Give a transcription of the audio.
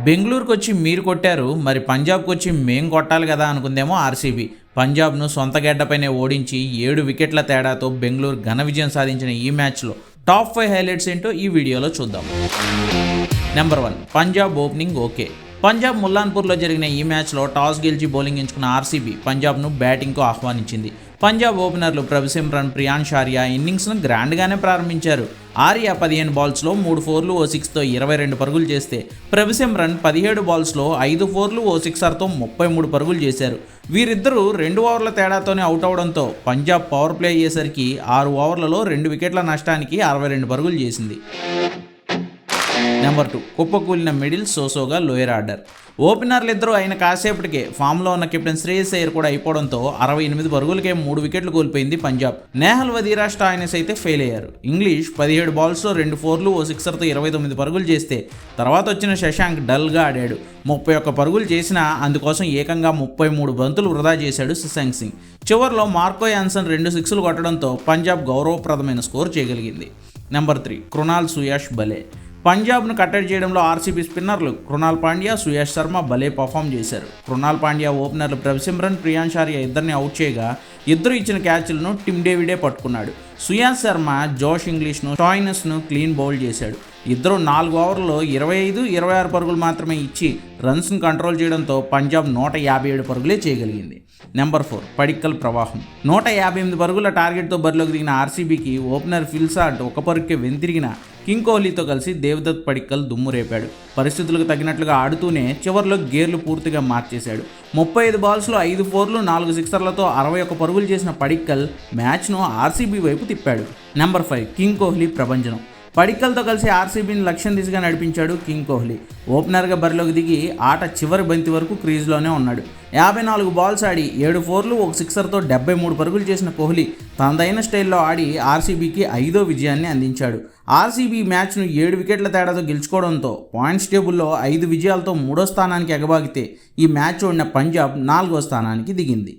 బెంగళూరుకు వచ్చి మీరు కొట్టారు, మరి పంజాబ్కి వచ్చి మేం కొట్టాలి కదా అనుకుందేమో ఆర్సీబీ. పంజాబ్ను సొంత గడ్డపైనే ఓడించి 7 వికెట్ల తేడాతో బెంగళూరు ఘన విజయం సాధించిన ఈ మ్యాచ్లో టాప్ 5 హైలైట్స్ ఏంటో ఈ వీడియోలో చూద్దాం. Number 1, Punjab opening okay. Punjab ముల్లాన్పూర్లో జరిగిన ఈ మ్యాచ్లో టాస్ గెలిచి బౌలింగ్ ఎంచుకున్న ఆర్సీబీ పంజాబ్ను బ్యాటింగ్కు ఆహ్వానించింది. పంజాబ్ ఓపెనర్లు ప్రభిసిమ్రన్, ప్రియాంష్ ఆర్యా ఇన్నింగ్స్ను గ్రాండ్గానే ప్రారంభించారు. ఆర్యా 15 బాల్స్లో 3 ఫోర్లు ఓ 6తో 22 పరుగులు చేస్తే ప్రభిసిమ్రన్ 17 బాల్స్లో 5 ఫోర్లు ఓ 6తో 33 పరుగులు చేశారు. వీరిద్దరూ 2 ఓవర్ల తేడాతోనే అవుట్ అవడంతో పంజాబ్ పవర్ ప్లే అయ్యేసరికి 6 ఓవర్లలో 2 వికెట్ల నష్టానికి 62 పరుగులు చేసింది. నెంబర్ 2, కుప్పకూలిన మిడిల్ సోసోగా లోయర్ ఆర్డర్. ఓపెనర్లు ఇద్దరు అయిన కాసేపటికే ఫామ్లో ఉన్న కెప్టెన్ శ్రేయస్ అయ్యర్ కూడా అయిపోవడంతో 68 పరుగులకే 3 వికెట్లు కోల్పోయింది పంజాబ్. నేహల్ వదీరా, స్టాయినిస్ అయితే ఫెయిల్ అయ్యారు. ఇంగ్లీష్ 17 బాల్స్లో 2 ఫోర్లు ఓ 6తో 29 పరుగులు చేస్తే తర్వాత వచ్చిన శశాంక్ డల్గా ఆడాడు. 31 పరుగులు చేసినా అందుకోసం ఏకంగా 33 బంతులు వృధా చేశాడు శశాంక్ సింగ్. చివరిలో మార్కో యాన్సన్ 2 సిక్స్లు కొట్టడంతో పంజాబ్ గౌరవప్రదమైన స్కోర్ చేయగలిగింది. నెంబర్ 3, కృణాల్ సుయాష్ భలే. పంజాబ్ను కట్టడి చేయడంలో ఆర్సీబీ స్పిన్నర్లు కృణాల్ పాండ్యా, సుయాష్ శర్మ భలే పర్ఫామ్ చేశారు. కృణాల్ పాండ్యా ఓపెనర్లు ప్రభిసిమ్రన్, ప్రియాంష్ ఆర్యా ఇద్దరిని అవుట్ చేయగా ఇద్దరు ఇచ్చిన క్యాచ్లను టిమ్ డేవిడే పట్టుకున్నాడు. సుయాష్ శర్మ జోష్ ఇంగ్లీష్ను, స్టాయినిస్ను క్లీన్ బౌల్ చేశాడు. ఇద్దరు 4 ఓవర్లలో 25, 26 పరుగులు మాత్రమే ఇచ్చి రన్స్ను కంట్రోల్ చేయడంతో పంజాబ్ 157 పరుగులే చేయగలిగింది. నెంబర్ 4, పడిక్కల్ ప్రవాహం. 158 పరుగుల టార్గెట్తో బరిలోకి దిగిన ఆర్సీబీకి ఓపెనర్ ఫిల్సాట్ 1 పరుగుకే వెనుతిరిగిన కింగ్ కోహ్లీతో కలిసి దేవదత్ పడిక్కల్ దుమ్ము రేపాడు. పరిస్థితులకు తగినట్లుగా ఆడుతూనే చివరిలో గేర్లు పూర్తిగా మార్చేశాడు. 35 బాల్స్లో 5 ఫోర్లు 4 సిక్సర్లతో 61 పరుగులు చేసిన పడిక్కల్ మ్యాచ్ను ఆర్సీబీ వైపు తిప్పాడు. నెంబర్ 5, కింగ్ కోహ్లీ ప్రభంజనం. పడిక్కల్తో కలిసి ఆర్సీబీని లక్ష్యం దిశగా నడిపించాడు కింగ్ కోహ్లీ. ఓపెనర్గా బరిలోకి దిగి ఆట చివరి బంతి వరకు క్రీజ్లోనే ఉన్నాడు. 54 బాల్స్ ఆడి 7 ఫోర్లు 1 సిక్సర్తో 73 పరుగులు చేసిన కోహ్లీ తనదైన స్టైల్లో ఆడి ఆర్సీబీకి 5వ విజయాన్ని అందించాడు. ఆర్సీబీ మ్యాచ్ను 7 వికెట్ల తేడాతో గెలుచుకోవడంతో పాయింట్స్ టేబుల్లో 5 విజయాలతో 3వ స్థానానికి ఎగబాగితే ఈ మ్యాచ్ ఓడిన పంజాబ్ 4వ స్థానానికి దిగింది.